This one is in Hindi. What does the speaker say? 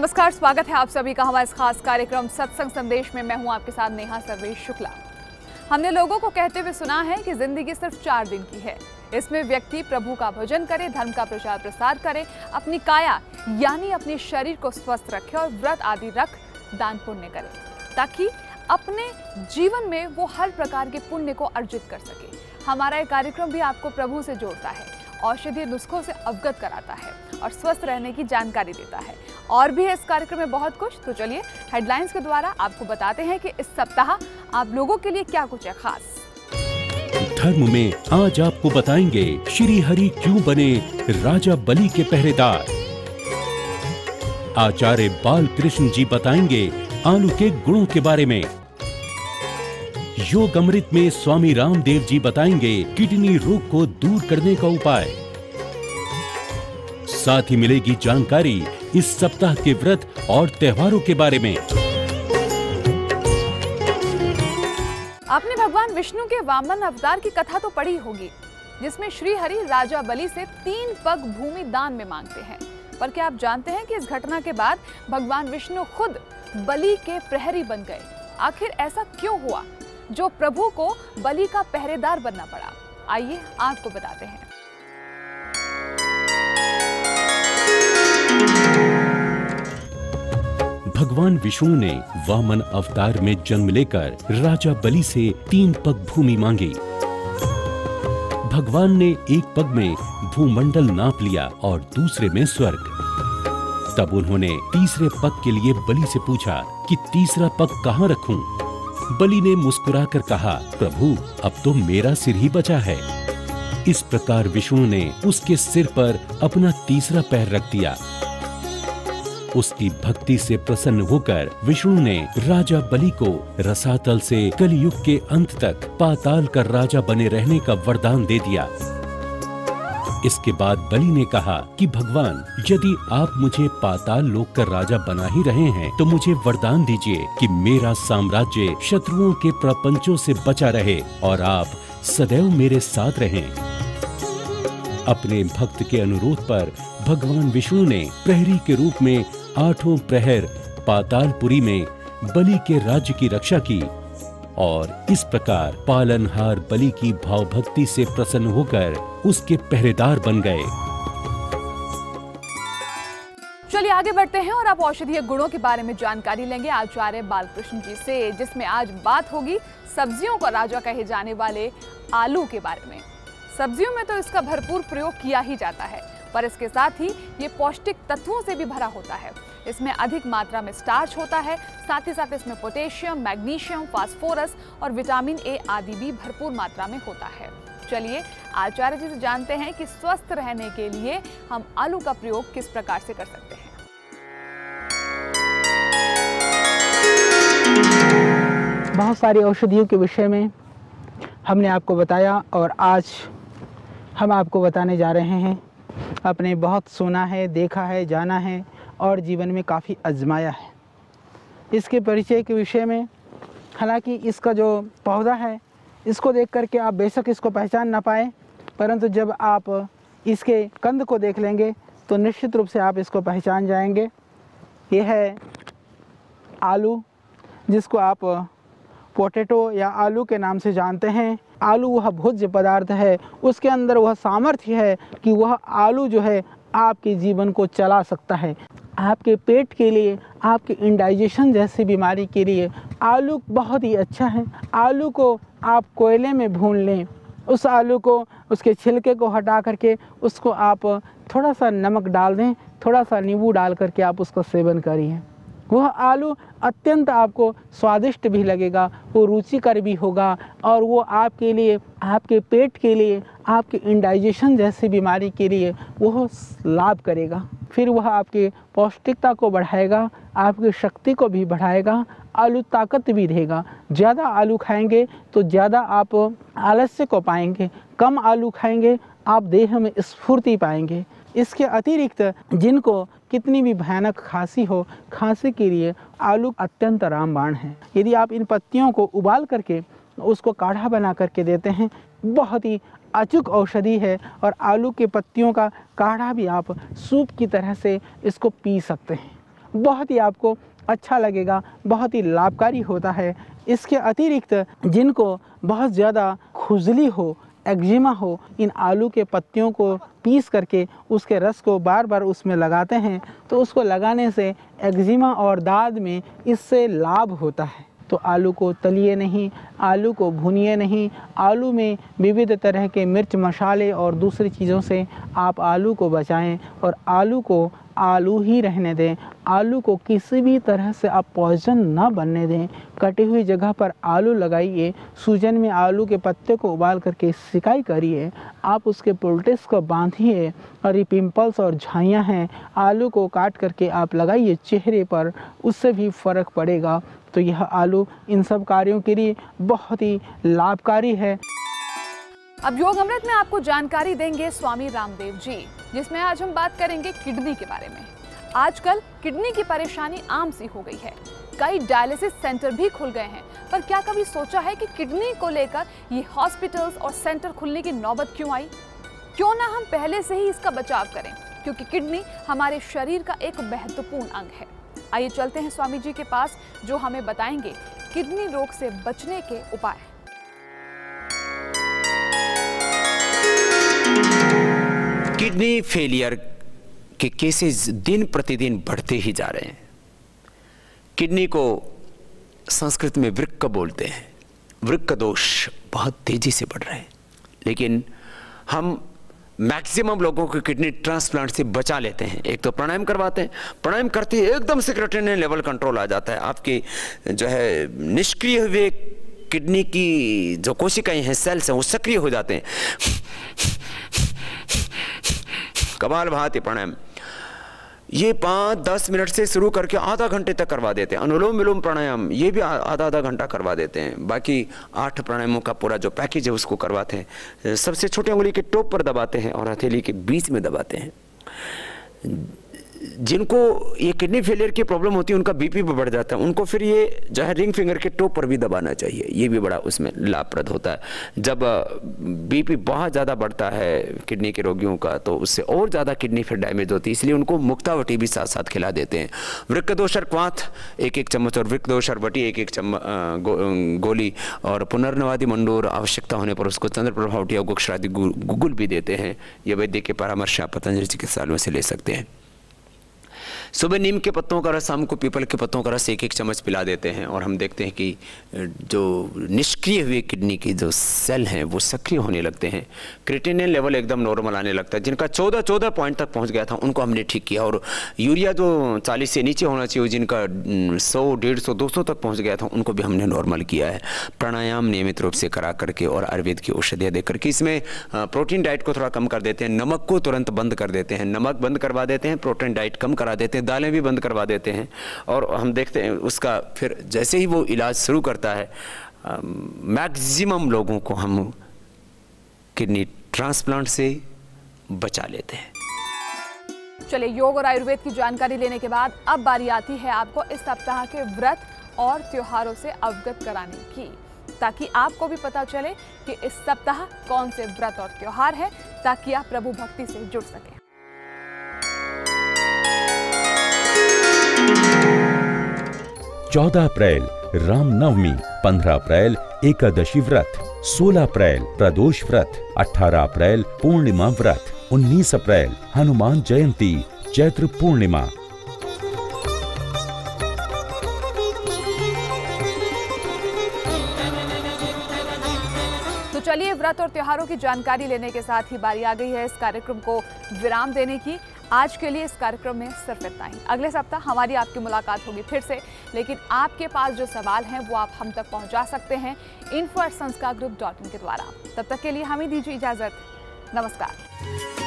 नमस्कार, स्वागत है आप सभी का हमारे इस खास कार्यक्रम सत्संग संदेश में। मैं हूं आपके साथ नेहा सर्वेश शुक्ला। हमने लोगों को कहते हुए सुना है कि जिंदगी सिर्फ 4 दिन की है। इसमें व्यक्ति प्रभु का भजन करे, धर्म का प्रचार प्रसार करे, अपनी काया यानी अपने शरीर को स्वस्थ रखे और व्रत आदि रख दान पुण्य करे, ताकि अपने जीवन में वो हर प्रकार के पुण्य को अर्जित कर सके। हमारा ये कार्यक्रम भी आपको प्रभु से जोड़ता है, औषधीय नुस्खों से अवगत कराता है और स्वस्थ रहने की जानकारी देता है। और भी है इस कार्यक्रम में बहुत कुछ। तो चलिए हेडलाइंस के द्वारा आपको बताते हैं कि इस सप्ताह आप लोगों के लिए क्या कुछ है खास। धर्म में आज आपको बताएंगे श्री हरि क्यों बने राजा बलि के पहरेदार। आचार्य बाल कृष्ण जी बताएंगे आलू के गुणों के बारे में। योग अमृत में स्वामी रामदेव जी बताएंगे किडनी रोग को दूर करने का उपाय। साथ ही मिलेगी जानकारी इस सप्ताह के व्रत और त्योहारों के बारे में। आपने भगवान विष्णु के वामन अवतार की कथा तो पढ़ी होगी, जिसमें श्री हरि राजा बलि से 3 पग भूमि दान में मांगते हैं। पर क्या आप जानते हैं कि इस घटना के बाद भगवान विष्णु खुद बलि के प्रहरी बन गए? आखिर ऐसा क्यों हुआ जो प्रभु को बलि का पहरेदार बनना पड़ा? आइए आपको बताते हैं। भगवान विष्णु ने वामन अवतार में जन्म लेकर राजा बलि से 3 पग भूमि मांगी। भगवान ने एक पग में भूमंडल नाप लिया और दूसरे में स्वर्ग। तब उन्होंने तीसरे पग के लिए बलि से पूछा कि तीसरा पग कहाँ रखूं? बलि ने मुस्कुराकर कहा, प्रभु अब तो मेरा सिर ही बचा है। इस प्रकार विष्णु ने उसके सिर पर अपना तीसरा पैर रख दिया। उसकी भक्ति से प्रसन्न होकर विष्णु ने राजा बलि को रसातल से कलयुग के अंत तक पाताल का राजा बने रहने का वरदान दे दिया। इसके बाद बलि ने कहा कि भगवान, यदि आप मुझे पाताल लोक का राजा बना ही रहे हैं तो मुझे वरदान दीजिए कि मेरा साम्राज्य शत्रुओं के प्रपंचों से बचा रहे और आप सदैव मेरे साथ रहें। अपने भक्त के अनुरोध पर भगवान विष्णु ने प्रहरी के रूप में 8 प्रहर पातालपुरी में बलि के राज्य की रक्षा की और इस प्रकार पालनहार बलि की भाव भक्ति से प्रसन्न होकर उसके पहरेदार बन गए। चलिए आगे बढ़ते हैं और आप औषधीय गुणों के बारे में जानकारी लेंगे आचार्य बालकृष्ण जी से, जिसमें आज बात होगी सब्जियों का राजा कहे जाने वाले आलू के बारे में। सब्जियों में तो इसका भरपूर प्रयोग किया ही जाता है, पर इसके साथ ही ये पौष्टिक तत्वों से भी भरा होता है। इसमें अधिक मात्रा में स्टार्च होता है, साथ ही साथ इसमें पोटेशियम, मैग्नीशियम, फास्फोरस और विटामिन ए आदि भी भरपूर मात्रा में होता है। चलिए आचार्य जी से जानते हैं कि स्वस्थ रहने के लिए हम आलू का प्रयोग किस प्रकार से कर सकते हैं। बहुत सारी औषधियों के विषय में हमने आपको बताया और आज हम आपको बताने जा रहे हैं। आपने बहुत सुना है, देखा है, जाना है और जीवन में काफ़ी आजमाया है। इसके परिचय के विषय में, हालांकि इसका जो पौधा है इसको देख करके आप बेशक इसको पहचान ना पाए, परंतु जब आप इसके कंद को देख लेंगे तो निश्चित रूप से आप इसको पहचान जाएंगे। यह है आलू, जिसको आप पोटैटो या आलू के नाम से जानते हैं। आलू वह भोज्य पदार्थ है, उसके अंदर वह सामर्थ्य है कि वह आलू जो है आपके जीवन को चला सकता है। आपके पेट के लिए, आपके इंडाइजेशन जैसी बीमारी के लिए आलू बहुत ही अच्छा है। आलू को आप कोयले में भून लें, उस आलू को, उसके छिलके को हटा करके उसको आप थोड़ा सा नमक डाल दें, थोड़ा सा नींबू डाल करके आप उसका सेवन करिए। वह आलू अत्यंत आपको स्वादिष्ट भी लगेगा, वो रुचिकर भी होगा और वो आपके लिए, आपके पेट के लिए, आपके इंडाइजेशन जैसी बीमारी के लिए वह लाभ करेगा। फिर वह आपकी पौष्टिकता को बढ़ाएगा, आपकी शक्ति को भी बढ़ाएगा। आलू ताकत भी देगा। ज़्यादा आलू खाएंगे तो ज़्यादा आप आलस्य को पाएंगे, कम आलू खाएंगे आप देह में स्फूर्ति पाएंगे। इसके अतिरिक्त जिनको कितनी भी भयानक खांसी हो, खांसी के लिए आलू अत्यंत रामबाण है। यदि आप इन पत्तियों को उबाल करके उसको काढ़ा बना करके देते हैं, बहुत ही अचूक औषधि है। और आलू के पत्तियों का काढ़ा भी आप सूप की तरह से इसको पी सकते हैं बहुत ही आपको अच्छा लगेगा, बहुत ही लाभकारी होता है। इसके अतिरिक्त जिनको बहुत ज़्यादा खुजली हो, एक्जिमा हो, इन आलू के पत्तियों को पीस करके उसके रस को बार बार उसमें लगाते हैं तो उसको लगाने से एक्जिमा और दाद में इससे लाभ होता है। तो आलू को तलिए नहीं, आलू को भूनिए नहीं, आलू में विविध तरह के मिर्च मसाले और दूसरी चीज़ों से आप आलू को बचाएं और आलू को आलू ही रहने दें। आलू को किसी भी तरह से आप पॉइजन ना बनने दें। कटी हुई जगह पर आलू लगाइए, सूजन में आलू के पत्ते को उबाल करके सिकाई करिए, आप उसके पोल्टिस को बांधिए और ये पिंपल्स और झाइयाँ हैं, आलू को काट करके आप लगाइए चेहरे पर, उससे भी फ़र्क पड़ेगा। तो यह आलू इन सब कार्यों के लिए बहुत ही लाभकारी है। अब योग अमृत में आपको जानकारी देंगे स्वामी रामदेव जी, जिसमें आज हम बात करेंगे किडनी के बारे में। आजकल किडनी की परेशानी आम सी हो गई है, कई डायलिसिस सेंटर भी खुल गए हैं, पर क्या कभी सोचा है कि किडनी को लेकर ये हॉस्पिटल्स और सेंटर खुलने की नौबत क्यों आई? क्यों ना हम पहले से ही इसका बचाव करें, क्योंकि किडनी हमारे शरीर का एक महत्वपूर्ण अंग है। आइए चलते हैं स्वामी जी के पास, जो हमें बताएंगे किडनी रोग से बचने के उपाय। किडनी फेलियर के केसेस दिन प्रतिदिन बढ़ते ही जा रहे हैं। किडनी को संस्कृत में वृक्क बोलते हैं। वृक्क दोष बहुत तेजी से बढ़ रहे हैं, लेकिन हम मैक्सिमम लोगों को किडनी ट्रांसप्लांट से बचा लेते हैं। एक तो प्राणायाम करवाते हैं, प्राणायाम करते ही एकदम से क्रिएटिनिन लेवल कंट्रोल आ जाता है, आपकी जो है निष्क्रिय हुए किडनी की जो कोशिकाएं हैं, सेल्स हैं, वो सक्रिय हो जाते हैं। कपाल भाती प्राणायाम ये 5-10 मिनट से शुरू करके आधा घंटे तक करवा देते हैं। अनुलोम विलोम प्राणायाम ये भी आधा घंटा करवा देते हैं। बाकी 8 प्राणायामों का पूरा जो पैकेज है उसको करवाते हैं। सबसे छोटे उंगली के टॉप पर दबाते हैं और हथेली के बीच में दबाते हैं। जिनको ये किडनी फेलियर की प्रॉब्लम होती है उनका बीपी भी बढ़ जाता है, उनको फिर ये जो है रिंग फिंगर के टॉप पर भी दबाना चाहिए, ये भी बड़ा उसमें लाभप्रद होता है। जब बीपी बहुत ज़्यादा बढ़ता है किडनी के रोगियों का तो उससे और ज़्यादा किडनी फिर डैमेज होती है, इसलिए उनको मुक्तावटी भी साथ साथ खिला देते हैं। वृक्कदोषर क्वाथ 1-1 चम्मच और वृक्कदोषर वटी 1-1 चम्मच गोली और पुनर्नवादी मंडूर आवश्यकता होने पर उसको चंद्र प्रभावटी या गुक्षरादि गुगुल भी देते हैं। यह वैद्य के परामर्श आप पतंजलि चिकित्सालयों से ले सकते हैं। सुबह नीम के पत्तों का रस, शाम को पीपल के पत्तों का रस 1-1 चम्मच पिला देते हैं और हम देखते हैं कि जो निष्क्रिय हुए किडनी की जो सेल हैं वो सक्रिय होने लगते हैं। क्रिएटिनिन लेवल एकदम नॉर्मल आने लगता है। जिनका 14 पॉइंट तक पहुंच गया था उनको हमने ठीक किया, और यूरिया जो 40 से नीचे होना चाहिए, जिनका 100, 150, 200 तक पहुँच गया था उनको भी हमने नॉर्मल किया है। प्राणायाम नियमित रूप से करा करके और आयुर्वेद की औषधियाँ दे करके इसमें प्रोटीन डाइट को थोड़ा कम कर देते हैं, नमक को तुरंत बंद कर देते हैं, नमक बंद करवा देते हैं, प्रोटीन डाइट कम करा देते हैं, दालें भी बंद करवा देते हैं। और हम देखते हैं उसका फिर जैसे ही वो इलाज शुरू करता है मैक्सिमम लोगों को हम किडनी ट्रांसप्लांट से बचा लेते हैं। चलिए, योग और आयुर्वेद की जानकारी लेने के बाद अब बारी आती है आपको इस सप्ताह के व्रत और त्योहारों से अवगत कराने की, ताकि आपको भी पता चले कि इस सप्ताह कौन से व्रत और त्योहार है, ताकि आप प्रभु भक्ति से जुड़ सकें। 14 अप्रैल रामनवमी, 15 अप्रैल एकादशी व्रत, 16 अप्रैल प्रदोष व्रत, 18 अप्रैल पूर्णिमा व्रत, 19 अप्रैल हनुमान जयंती चैत्र पूर्णिमा। तो चलिए, व्रत और त्योहारों की जानकारी लेने के साथ ही बारी आ गई है इस कार्यक्रम को विराम देने की। आज के लिए इस कार्यक्रम में सिर्फ इतना ही। अगले सप्ताह हमारी आपकी मुलाकात होगी फिर से, लेकिन आपके पास जो सवाल हैं वो आप हम तक पहुंचा सकते हैं info@sanskar group.in के द्वारा। तब तक के लिए हमें दीजिए इजाजत। नमस्कार।